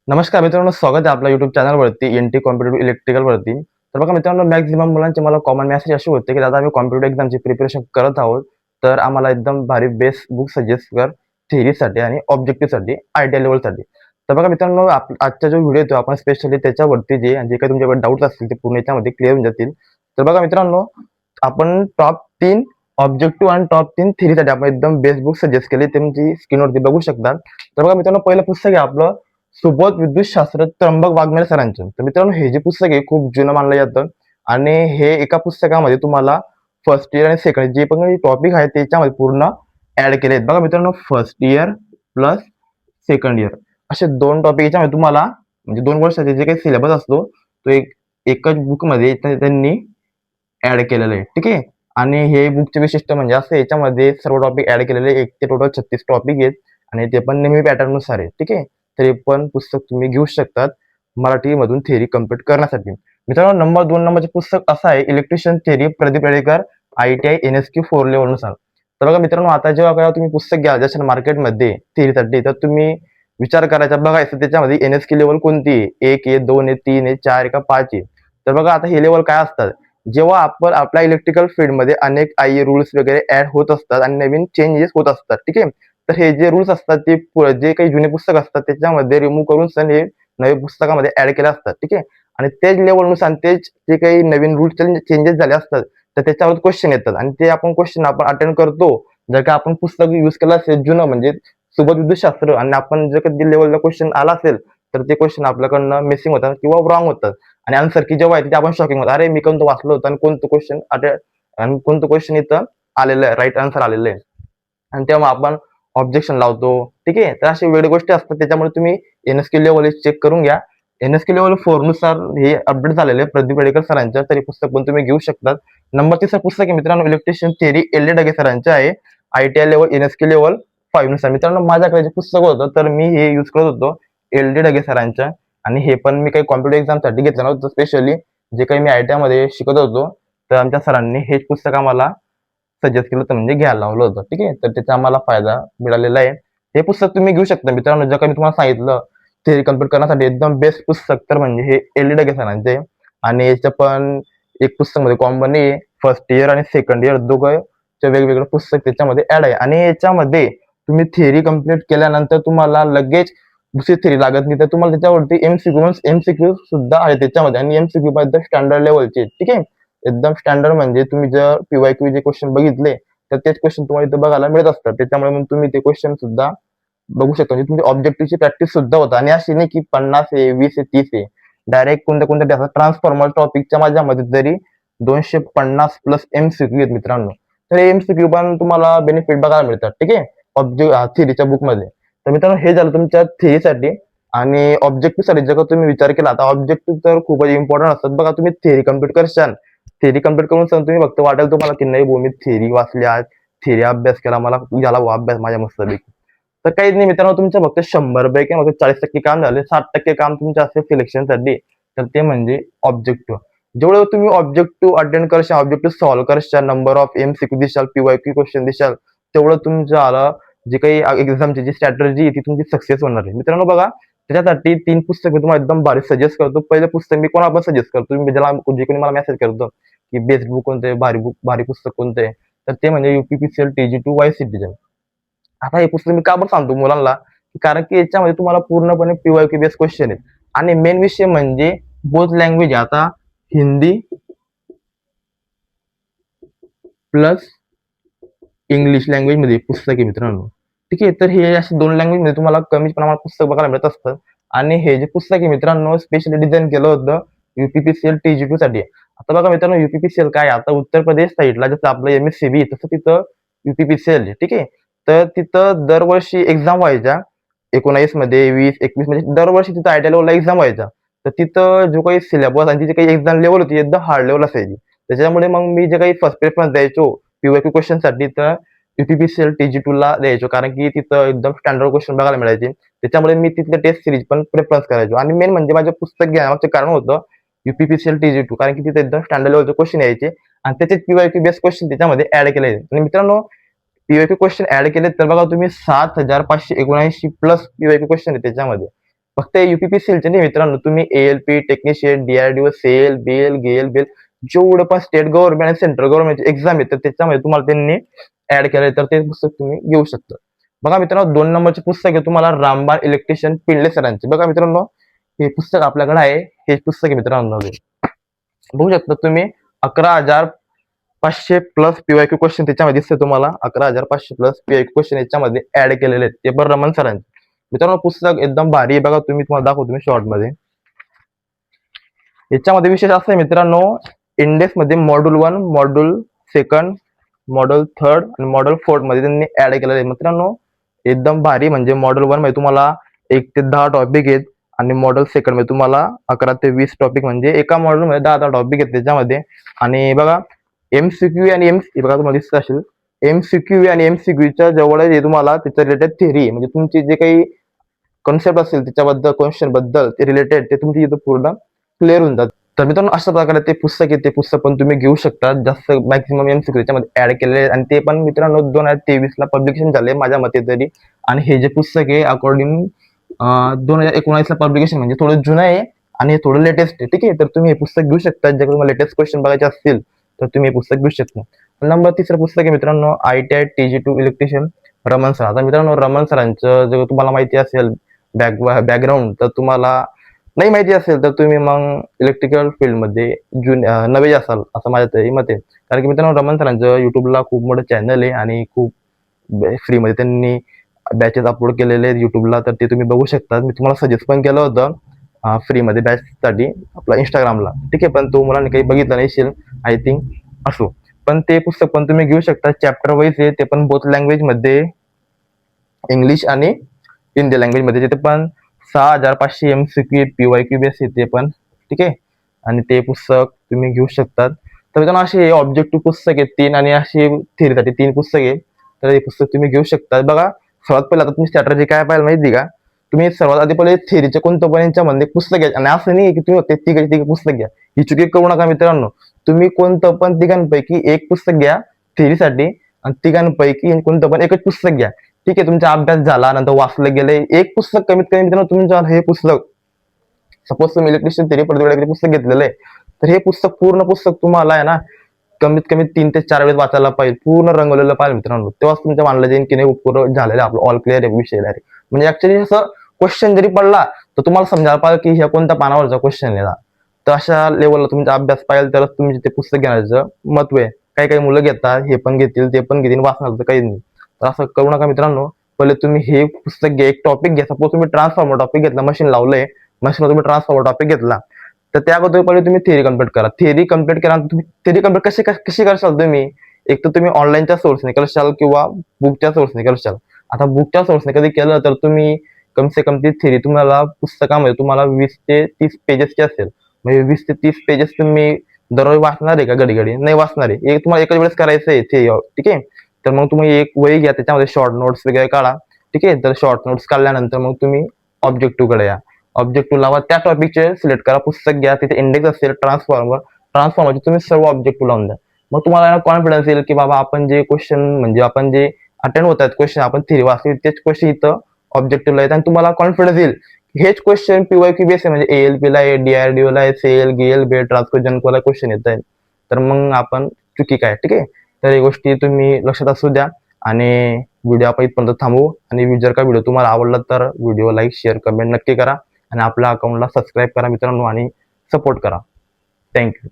नमस्कार मित्रांनो, स्वागत आहे आपल्या YouTube चॅनलवरती एनटी कॉम्पिटिटिव्ह इलेक्ट्रिकलवरती. तर बघा मित्रांनो, मॅक्झिमम मुलांचे मला कॉमन मेसेज असे होते, की दादा आम्ही कॉम्पिटिटिव्ह एक्झामची प्रिपरेशन करत आहोत, तर आम्हाला एकदम भारी बेस्ट बुक सजेस्ट कर थिअरीसाठी आणि ऑब्जेक्टिव्हसाठी, आयटीआय लेव्हलसाठी. तर बघा मित्रांनो, आजचा जो व्हिडिओ येतो आपण स्पेशली त्याच्यावरती जे काही तुमच्याकडे डाऊट्स असतील ते पूर्ण याच्यामध्ये क्लिअर होऊन जातील. तर बघा मित्रांनो, आपण टॉप 3 ऑब्जेक्टिव्ह आणि टॉप 3 थिअरीसाठी आपण एकदम बेस्ट बुक सजेस्ट केले, ते तुमची स्क्रीनवरती बघू शकता. तर बघा मित्रांनो, पहिलं पुस्तक आहे आपलं सुबोध विद्युतशास्त्र त्र्यंबक वाघमेरे सरांचं. तर मित्रांनो, हे जे पुस्तक आहे खूप जुनं मानलं जातं आणि हे एका पुस्तकामध्ये तुम्हाला फर्स्ट इयर आणि सेकंड जे पण टॉपिक आहेत त्याच्यामध्ये पूर्ण ऍड केले आहेत. बघा मित्रांनो, first year plus second year असे दोन टॉपिक याच्यामध्ये तुम्हाला म्हणजे 2 वर्षाचे जे काही सिलेबस असतो तो एकच बुकमध्ये त्यांनी ऍड केलेलं आहे. ठीक आहे. आणि हे बुकचे वैशिष्ट्य म्हणजे असं याच्यामध्ये सर्व टॉपिक ऍड केलेले एक ते टोटल 36 टॉपिक आहेत आणि ते पण नेहमी पॅटर्ननुसार आहे. ठीक आहे. तर हे पण पुस्तक तुम्ही घेऊ शकतात मराठीमधून थिअरी कम्प्लीट करण्यासाठी. मित्रांनो, नंबर 2 नंबरचे पुस्तक असं आहे electrician theory Pradeep Yedekar ITI NSQ 4 लेवलनुसार. तर बघा मित्रांनो, आता जेव्हा तुम्ही पुस्तक घ्या जसं मार्केटमध्ये थिअरीसाठी तर तुम्ही विचार करायचा बघायचं त्याच्यामध्ये NSQ लेवल कोणती आहे? 1 आहे, 2 आहे, 3 आहे, 4 आहे का 5 आहे? तर बघा आता हे लेवल काय असतात? जेव्हा आपण आपल्या इलेक्ट्रिकल फील्डमध्ये अनेक IE रूल्स वगैरे ऍड होत असतात आणि नवीन चेंजेस होत असतात. ठीक आहे. तर हे जे रूल्स असतात ते जे काही जुने पुस्तक असतात त्याच्यामध्ये रिमूव्ह करून सण हे नवीन पुस्तकामध्ये ऍड केले असतात. ठीक आहे. आणि तेच लेवलनुसार तेच जे काही नवीन रूल्स चेंजेस झाले असतात तर त्याच्यावर क्वेश्चन येतात आणि ते क्वेश्चन आपण अटेंड करतो. जर का आपण पुस्तक युज केलं असेल जुनं म्हणजे सुबोध विद्युतशास्त्र आणि आपण जर कधी लेवलला क्वेश्चन आला असेल तर ते क्वेश्चन आपल्याकडनं मिसिंग होतात किंवा रॉंग होतात. आणि आन्सर की जेव्हा येते ते आपण शॉकिंग होतो. अरे मी कोणतं वाचलं होतं आणि कोणतं क्वेश्चन आणि कोणतं क्वेश्चन इथं आलेलं आहे, राईट आन्सर आलेलं आहे. आणि तेव्हा आपण ऑब्जेक्शन लावतो. ठीक आहे. तर अशा वेगळ्या गोष्टी असतात त्याच्यामुळे तुम्ही NSQ लेव्हल चेक करून घ्या. NSQ लेव्हल 4 नुसार हे अपडेट झालेले आहे प्रदीप येडेकर सरांच्या. तरी पुस्तक पण तुम्ही घेऊ शकतात. नंबर 3 पुस्तक आहे मित्रांनो इलेक्ट्रिशियन थिअरी LD डगे सरांचे आहे. ITI लेव्हल NSQ लेव्हल 5 नुसार. मित्रांनो, माझ्याकडे जे पुस्तक होतं तर मी हे यूज करत होतो LD डगे सरांच्या आणि हे पण मी काही कॉम्पिटिटिव्ह एक्झामसाठी घेतलं नव्हतं. स्पेशली जे काही मी ITI मध्ये शिकत होतो तर आमच्या सरांनी हेच पुस्तक आम्हाला सजेस्ट केलं होतं म्हणजे घ्यायला लावलं होतं. ठीक आहे. तर त्याचा आम्हाला फायदा मिळालेला आहे. हे पुस्तक तुम्ही घेऊ शकता मित्रांनो. जर का मी तुम्हाला सांगितलं थिअरी कम्प्लीट करण्यासाठी एकदम बेस्ट पुस्तक तर म्हणजे हे LD डगे सरांचे आणि याचं पण एक पुस्तक मध्ये कॉमन आहे फर्स्ट इयर आणि सेकंड इयर दोघंचे वेगवेगळं पुस्तक त्याच्यामध्ये ऍड आहे आणि याच्यामध्ये तुम्ही थिअरी कम्प्लीट केल्यानंतर तुम्हाला लगेच दुसरी थिअरी लागत नाही तर तुम्हाला त्याच्यावरती MCQ सुद्धा आहे त्याच्यामध्ये आणि MCQ एकदम स्टँडर्ड लेवलचे. ठीक आहे. एकदम स्टँडर्ड म्हणजे तुम्ही जर PYQ जे क्वेश्चन बघितले तर तेच क्वेश्चन तुम्हाला इथे बघायला मिळत असतात. त्याच्यामुळे मग तुम्ही ते क्वेश्चन सुद्धा बघू शकता. म्हणजे तुमची ऑब्जेक्टिव्हची प्रॅक्टिस सुद्धा होतं आणि अशी नाही की 50 आहे, 20 आहे, 30 आहे. डायरेक्ट कोणत्या ट्रान्सफॉर्मर टॉपिकच्या माझ्यामध्ये तरी 250 प्लस MCQ आहेत मित्रांनो. तर MCQ पण तुम्हाला बेनिफिट बघायला मिळतात. ठीक आहे. थिअरीच्या बुकमध्ये. तर मित्रांनो, हे झालं तुमच्या थिअरीसाठी आणि ऑब्जेक्टिव्हसाठी जर का तुम्ही विचार केला तर ऑब्जेक्टिव्ह तर खूपच इम्पॉर्टंट असतात. बघा तुम्ही थिअरी कम्प्लीट करशाल थिअरी कम्प्लीट करून तुम्ही फक्त वाटेल तुम्हाला की नाही भाऊ मी थिअरी वाचली आज, थिअरी अभ्यास केला, मला झाला भाऊ अभ्यास माझ्या मस्तपैकी. तर काहीच नाही मित्रांनो, तुमचं फक्त 100 पैकी फक्त 40% काम झाले, 60% काम तुमचं असेल सिलेक्शनसाठी. तर ते म्हणजे ऑब्जेक्टिव्ह. जेवढं तुम्ही ऑब्जेक्टिव्ह अटेंड करशाल, ऑब्जेक्टिव्ह सॉल्व्ह करशाल, नंबर ऑफ MCQ दिसाल, PYQ क्वेश्चन दिसाल, तेवढं तुमचं आलं जे काही एक्झामची जी स्ट्रॅटेजी ती तुमची सक्सेस होणार आहे. मित्रांनो बघा, त्याच्यासाठी 3 पुस्तक मी तुम्हाला एकदम भारी सजेस्ट करतो. पहिलं पुस्तक मी कोणाला सजेस्ट करतो, ज्याला जे कोणी मला मेसेज करतो की बेस्ट बुक कोणतं आहे, भारी पुस्तक कोणतं आहे, तर ते म्हणजे UPPCL TG2 वाईस सिटीजन. आता हे पुस्तक मी का बरं सांगतो मुलांना, कारण की याच्यामध्ये तुम्हाला पूर्णपणे PYQ बेस्ड क्वेश्चन आहेत आणि मेन विषय म्हणजे बोथ लँग्वेज आता हिंदी प्लस इंग्लिश लँग्वेज मध्ये पुस्तक आहे मित्रांनो. ठीक आहे. तर हे असे 2 लँग्वेज मध्ये तुम्हाला कमी प्रमाणात पुस्तक बघायला मिळत असतं आणि हे जे पुस्तक आहे मित्रांनो स्पेशली डिझाईन केलं होतं UPPCL TG2 साठी. आता बघा मित्रांनो, UPPCL काय आता उत्तर प्रदेश साईडला जसं आपलं MSCB तसं तिथं UPPCL आहे. ठीक आहे. तर तिथं दरवर्षी एक्झाम व्हायच्या 19 मध्ये 20, 21 म्हणजे दरवर्षी तिथं ITI लेव्हलला एक्झाम व्हायच्या. तर तिथं जो काही सिलेबस आणि जी काही एक्झाम लेव्हल होती एकदम हार्ड लेव्हल असायची. त्याच्यामुळे मग मी जे काही फर्स्ट प्रेफरन्स द्यायचो PYQ क्वेश्चनसाठी तर UPPCL TG2 ला द्यायचो कारण की तिथं एकदम स्टँडर्ड क्वेश्चन बघायला मिळायचे. त्याच्यामुळे मी तिथल्या टेस्ट सिरीज पण प्रेफरन्स करायचो आणि मेन म्हणजे माझं पुस्तक घेण्यामागचं कारण होतं UPPCL TG2 कारण की तिथे एकदम स्टँडर्ड लेवलचे क्वेश्चन यायचे आणि त्याचे PYQ बेस्ड क्वेश्चन त्याच्यामध्ये ऍड केले. आणि मित्रांनो, PYQ क्वेश्चन ऍड केले तर बघा तुम्ही 7579 प्लस PYQ क्वेश्चन आहे त्याच्यामध्ये. फक्त UPPCLचे नाही मित्रांनो, तुम्ही ALP, technician, DRDO, SAIL, BL, जेवढं पण स्टेट गव्हर्नमेंट आणि सेंट्रल गव्हर्नमेंट एक्झाम येतात त्याच्यामध्ये तुम्हाला त्यांनी ऍड केलं, तर ते पुस्तक तुम्ही घेऊ शकता. बघा मित्रांनो, 2 नंबरचे पुस्तक आहे तुम्हाला रामबाण इलेक्ट्रिशियन पिंडले सरांचे. बघा मित्रांनो, हे पुस्तक आपल्याकडे आहे. हे पुस्तक आहे मित्रांनो, बघू शकता तुम्ही. 11,500 प्लस PYQ क्वेश्चन त्याच्यामध्ये दिसते तुम्हाला. 11,500 प्लस PYQ क्वेश्चन याच्यामध्ये ऍड केलेले आहेत, ते पण रमण सरांचे. मित्रांनो, पुस्तक एकदम भारी आहे. बघा तुम्ही, तुम्हाला दाखवतो मी शॉर्ट मध्ये. याच्यामध्ये विशेष असं आहे मित्रांनो, इंडेक्स मध्ये मॉड्यूल 1, मॉड्यूल 2, मॉड्यूल 3 आणि मॉड्यूल 4 मध्ये त्यांनी ऍड केलेलं आहे मित्रांनो. एकदम भारी. म्हणजे मॉड्यूल 1 मध्ये तुम्हाला 1 ते 10 टॉपिक आहेत आणि मॉड्यूल 2 मध्ये तुम्हाला 11 ते 20 टॉपिक, म्हणजे एका मॉड्यूल मध्ये 10 टॉपिक आहेत त्याच्यामध्ये. आणि बघा MCQ आणि बघा तुम्हाला दिसत असेल, MCQ आणि MCQच्या जवळ आहे तुम्हाला त्याच्या रिलेटेड थेरी, म्हणजे तुमची जे काही कॉन्सेप्ट असेल त्याच्याबद्दल, क्वेश्चन बद्दल ते रिलेटेड, ते तुमची इथं पूर्ण क्लिअर होऊन जात. तर मित्रांनो, अशा प्रकारे ते पुस्तक आहे, ते पुस्तक पण तुम्ही घेऊ शकता. जास्त मॅक्सिमम MCQ त्याच्यामध्ये ऍड केलेले आणि ते पण मित्रांनो 2023 ला पब्लिकेशन झाले माझ्या मते तरी. आणि हे जे पुस्तक आहे अकॉर्डिंग 2019 ला पब्लिकेशन, म्हणजे थोडं जुनं आहे आणि हे थोडं लेटेस्ट आहे. ठीक आहे, तर तुम्ही हे पुस्तक घेऊ शकता. जर तुम्हाला लेटेस्ट क्वेश्चन बघायचे असतील तर तुम्ही हे पुस्तक घेऊ शकता. नंबर 3 पुस्तक आहे मित्रांनो, ITI TG2 electrician Raman sir. आता मित्रांनो, रमण सरांचं जर तुम्हाला माहिती असेल बॅकग्राऊंड, तर तुम्हाला नाही माहिती असेल तर तुम्ही मग इलेक्ट्रिकल फील्डमध्ये नवे असाल असं माझ्या तरी मत आहे. कारण की मित्रांनो, रमण सरांचं युट्यूबला खूप मोठं चॅनल आहे आणि खूप फ्रीमध्ये त्यांनी बॅचेस अपलोड केलेले आहेत युट्यूबला, तर ते तुम्ही बघू शकता. मी तुम्हाला सजेस्ट पण केलं होतं फ्रीमध्ये बॅचसाठी आपला इंस्टाग्रामला. ठीक आहे, पण तो मुलांनी काही बघितलं नसेल आय थिंक, असो. पण ते पुस्तक पण तुम्ही घेऊ शकता. चॅप्टर वाईज आहे, ते पण बोथ लँग्वेज मध्ये, इंग्लिश आणि हिंदी लँग्वेज मध्ये. तिथे पण 6,500 MCQ PYQ बेस येते पण. ठीक आहे, आणि ते पुस्तक तुम्ही घेऊ शकतात. तर मित्रांनो, असे ऑब्जेक्टिव्ह पुस्तक आहेत 3 आणि अशी थेरीसाठी 3 पुस्तक आहे. तर हे पुस्तक तुम्ही घेऊ शकता. बघा, सर्वात पहिला आता तुम्ही स्ट्रॅटर्जी काय पाहायला माहिती का, तुम्ही सर्वात आधी पहिले थेरीचे कोणतं पण यांच्यामध्ये पुस्तक घ्या. आणि असं नाही की तुम्ही ते तिघ पुस्तक घ्या, ही चुकी करू नका मित्रांनो. तुम्ही कोणतं पण तिघांपैकी एक पुस्तक घ्या थेरीसाठी, आणि तिघांपैकी कोणतं पण एकच पुस्तक घ्या. ठीक आहे, तुमचा अभ्यास झाला, नंतर वाचलं गेले एक पुस्तक कमीत कमी मित्रांनो, तुमच्या हे पुस्तक, सपोज तुम्ही इलेक्ट्रिशियन थेरी पर्टिक्युलर पुस्तक घेतलेलं आहे, तर हे पुस्तक पूर्ण पुस्तक तुम्हाला आहे ना कमीत कमी 3 ते 4 वेळेस वाचायला पाहिजे, पूर्ण रंगवलेलं पाहिजे मित्रांनो. तेव्हाच तुमच्या मानलं जाईल की नाही पूर्ण झालेलं आपलं ऑल क्लिअर आहे विषय डायरेक्ट. म्हणजे ऍक्च्युअली असं क्वेश्चन जरी पडला तर तुम्हाला समजायला पाहिजे की ह्या कोणत्या पानावरचा क्वेश्चन आहे. तर अशा लेवलला तुमचा अभ्यास पाहिजे, तरच तुम्ही ते पुस्तक घेण्याचं महत्व आहे. काही काही मुलं घेतात, हे पण घेतील ते पण घेतील, वाचणार तर काही नाही. तर असं करू नका मित्रांनो. पहिले तुम्ही हे पुस्तक घ्या, एक टॉपिक घ्या. सपोज तुम्ही ट्रान्सफॉर्मर टॉपिक घेतला, मशीन लावलंय, मशीनला तुम्ही ट्रान्सफॉर्मर टॉपिक घेतला, तर त्या अगोदर पहिले तुम्ही थेरी कम्प्लीट करा. थेरी कम्प्लीट करा. तुम्ही थेरी कम्प्लीट कशी करशाल तुम्ही, एक तर तुम्ही ऑनलाईनच्या सोर्सने करशाल किंवा बुकच्या सोर्सने करशाल. आता बुकच्या सोर्सने कधी केलं तर तुम्ही कमसे कम ती थेरी तुम्हाला पुस्तकामध्ये तुम्हाला 20 ते 30 पेजेसची असेल. म्हणजे 20 ते 30 पेजेस तुम्ही दररोज वाचणार आहे का? घडी घडी नाही वाचणार आहे. एक तुम्हाला एकच वेळेस करायचं आहे ते. ठीक आहे, तर मग तुम्ही एक वही घ्या, त्याच्यामध्ये शॉर्ट नोट्स वगैरे काढा. ठीक आहे, तर शॉर्ट नोट्स काढल्यानंतर मग तुम्ही ऑब्जेक्टिव्ह कडे या. ऑब्जेक्टिव्ह लावा, त्या टॉपिकचे सिलेक्ट करा, पुस्तक घ्या, तिथे इंडेक्स असेल ट्रान्सफॉर्मरचे तुम्ही सर्व ऑब्जेक्टिव्ह लावून द्या. मग तुम्हाला कॉन्फिडन्स येईल की बाबा आपण जे क्वेश्चन, म्हणजे आपण जे अटेंड होत आहेत क्वेश्चन, आपण थेरी वाचली तेच क्वेश्चन इथं ऑब्जेक्टिव्हला आहेत, आणि तुम्हाला कॉन्फिडन्स येईल हेच क्वेश्चन PYQ बेस आहे, म्हणजे ALP ला आहे, DRDO ला आहे, सेल गेल बेल ट्रान्सकोजन कोला क्वेश्चन येत आहेत. तर मग आपण चुकी काय. ठीक आहे, तर ही गोष्टी तुम्ही लक्षात असू द्या. आणि व्हिडिओ आपण इथपर्यंत थांबवू. आणि जर का व्हिडिओ तुम्हाला आवडला तर व्हिडिओ लाईक शेअर कमेंट नक्की करा, आणि आपल्या अकाउंटला सबस्क्राईब करा मित्रांनो, आणि सपोर्ट करा. थँक्यू.